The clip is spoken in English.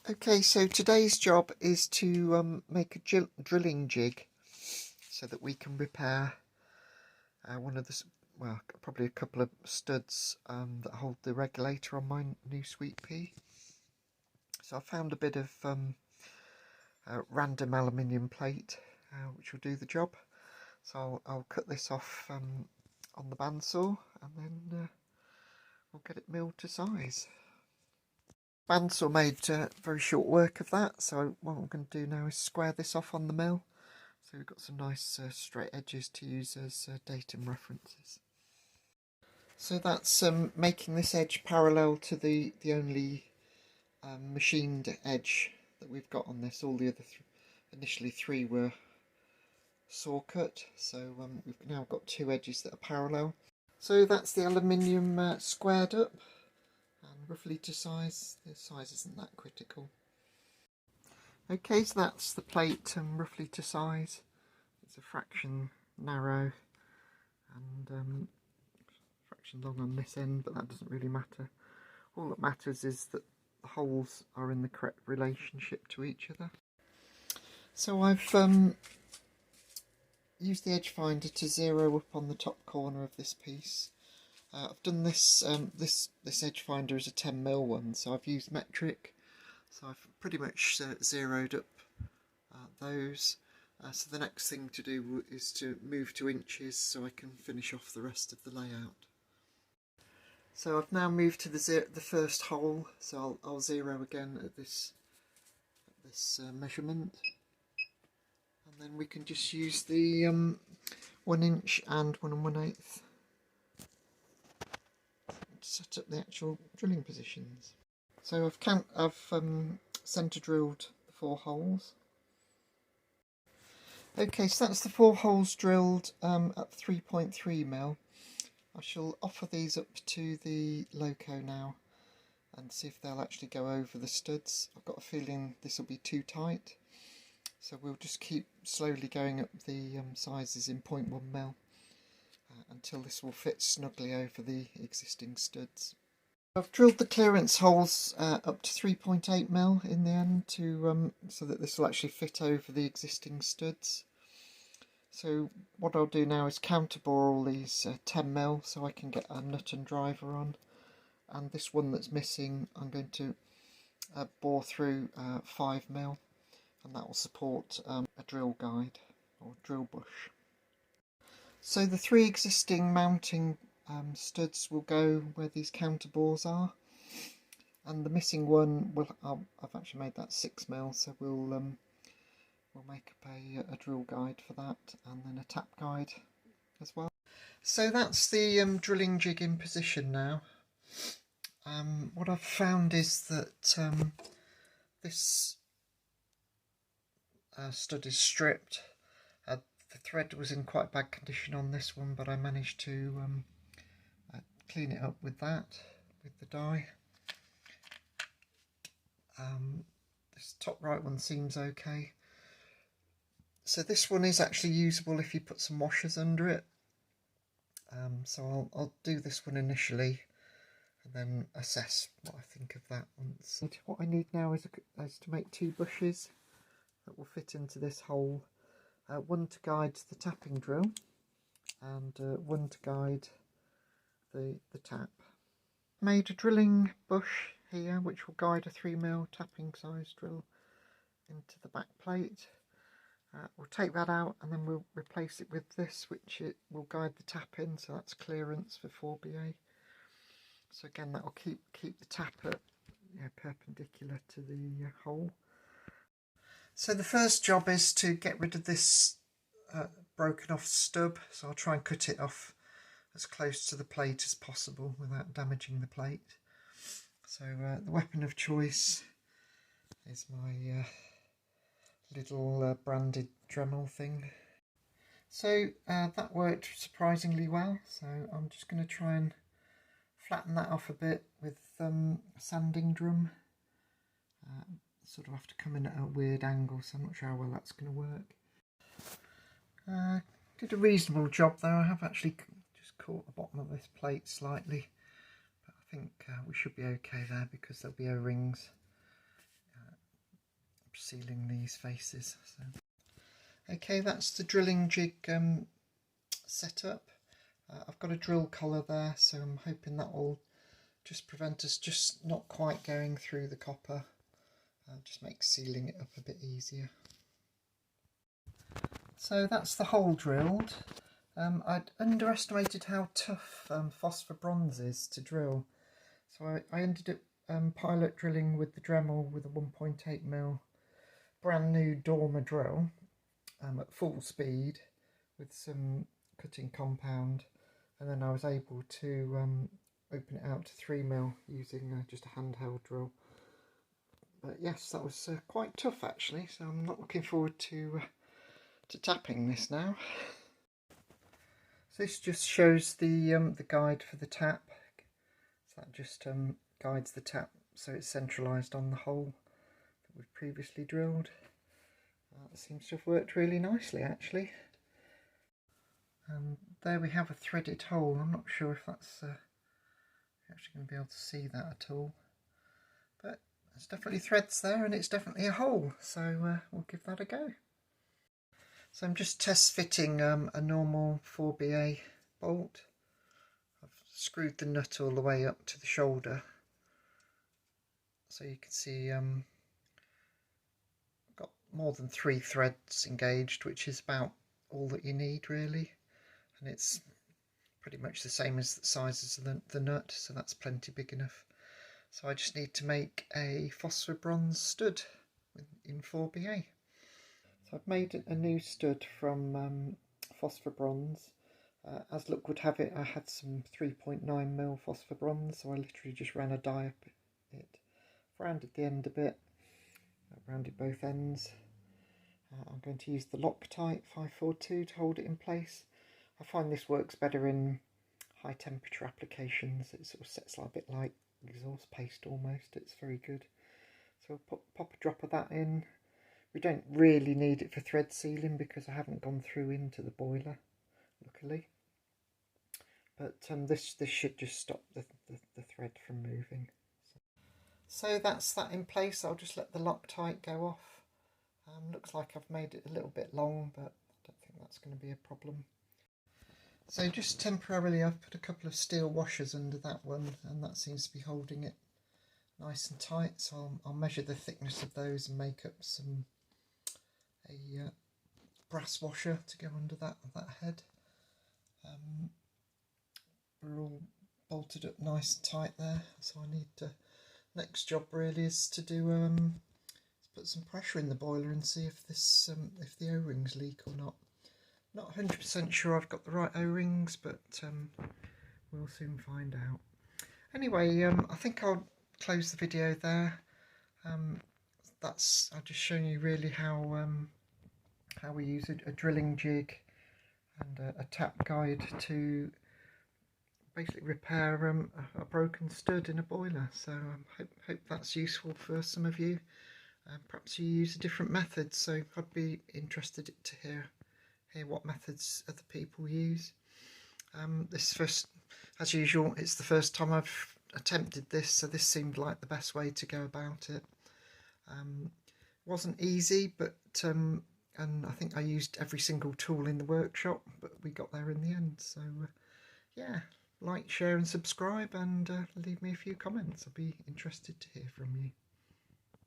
Okay, so today's job is to make a drilling jig so that we can repair one of the, well, probably a couple of studs that hold the regulator on my new Sweet Pea. So I found a bit of random aluminium plate which will do the job. So I'll cut this off on the bandsaw and then we'll get it milled to size. Bandsaw made very short work of that, so what I'm going to do now is square this off on the mill. So we've got some nice straight edges to use as datum references. So that's making this edge parallel to the only machined edge that we've got on this. All the other initially three were saw cut, so we've now got two edges that are parallel. So that's the aluminium squared up and roughly to size. The size isn't that critical. Okay, so that's the plate roughly to size. It's a fraction narrow and fraction long on this end, but that doesn't really matter. All that matters is that the holes are in the correct relationship to each other. So I've used the edge finder to zero up on the top corner of this piece. I've done this, this edge finder is a 10mm one, so I've used metric. So I've pretty much zeroed up those. So the next thing to do is to move to inches so I can finish off the rest of the layout. So I've now moved to the first hole, so I'll zero again at this measurement. And then we can just use the 1 inch and 1 1/8 to set up the actual drilling positions. So I've centre drilled the 4 holes. Okay, so that's the 4 holes drilled at 3.3mm. I shall offer these up to the loco now and see if they'll actually go over the studs. I've got a feeling this will be too tight, so we'll just keep slowly going up the sizes in 0.1mm until this will fit snugly over the existing studs. I've drilled the clearance holes up to 3.8mm in the end to so that this will actually fit over the existing studs. So what I'll do now is counterbore all these 10mm so I can get a nut and driver on, and this one that's missing I'm going to bore through 5mm, and that will support a drill guide or drill bush. So the 3 existing mounting studs will go where these counterbores are, and the missing one I've actually made that 6mm, so we'll make up a drill guide for that and then a tap guide as well. So that's the drilling jig in position now. What I've found is that this stud is stripped. The thread was in quite bad condition on this one, but I managed to clean it up with that, with the dye. This top right one seems okay. So this one is actually usable if you put some washers under it. So I'll do this one initially and then assess what I think of that once. What I need now is to make 2 bushes that will fit into this hole. One to guide the tapping drill and one to guide the tap. Made a drilling bush here which will guide a 3mm tapping size drill into the back plate. We'll take that out and then we'll replace it with this, which it will guide the tap in, so that's clearance for 4BA. So again, that will keep the tap at, perpendicular to the hole. So the first job is to get rid of this broken off stub, so I'll try and cut it off as close to the plate as possible without damaging the plate. So the weapon of choice is my little branded Dremel thing. So that worked surprisingly well, so I'm just going to try and flatten that off a bit with a sanding drum. Sort of have to come in at a weird angle, so I'm not sure how well that's going to work. Did a reasonable job though. I have actually just caught the bottom of this plate slightly, but I think we should be okay there because there'll be O-rings sealing these faces. So. Okay, that's the drilling jig set up. I've got a drill collar there, so I'm hoping that will just prevent us just not quite going through the copper. Just makes sealing it up a bit easier. So that's the hole drilled. I'd underestimated how tough phosphor bronze is to drill. So I ended up pilot drilling with the Dremel with a 1.8mm brand new Dormer drill at full speed with some cutting compound, and then I was able to open it out to 3mm using just a handheld drill. But yes, that was quite tough actually, so I'm not looking forward to tapping this now. So this just shows the guide for the tap. So that just guides the tap so it's centralised on the hole that we've previously drilled. It seems to have worked really nicely actually. And there we have a threaded hole. I'm not sure if that's actually going to be able to see that at all, but there's definitely threads there and it's definitely a hole, so we'll give that a go. So I'm just test fitting a normal 4BA bolt. I've screwed the nut all the way up to the shoulder, so you can see I've got more than 3 threads engaged, which is about all that you need really, and it's pretty much the same as the size of the nut, so that's plenty big enough. So I just need to make a phosphor bronze stud in 4BA. So I've made a new stud from phosphor bronze. As luck would have it, I had some 3.9mm phosphor bronze, so I literally just ran a die up it. I've rounded the end a bit, I've rounded both ends. I'm going to use the Loctite 542 to hold it in place. I find this works better in high temperature applications. It sort of sets a bit like exhaust paste almost. It's very good. So I'll pop a drop of that in. We don't really need it for thread sealing because I haven't gone through into the boiler, luckily. But this should just stop the thread from moving. So that's that in place. I'll just let the Loctite go off. Looks like I've made it a little bit long, but I don't think that's going to be a problem. So just temporarily I've put a couple of steel washers under that one, and that seems to be holding it nice and tight. So I'll measure the thickness of those and make up a brass washer to go under that head. We're all bolted up nice and tight there, so I need to, next job really is to do put some pressure in the boiler and see if this if the O-rings leak or not. Not 100% sure I've got the right O-rings, but we'll soon find out. Anyway, I think I'll close the video there. I've just shown you really how we use a drilling jig and a tap guide to basically repair a broken stud in a boiler. So hope that's useful for some of you. Perhaps you use a different method, so I'd be interested to hear what methods other people use. As usual, it's the first time I've attempted this, so this seemed like the best way to go about it. Wasn't easy, but and I think I used every single tool in the workshop, but we got there in the end. So yeah, like, share and subscribe, and leave me a few comments. I'll be interested to hear from you.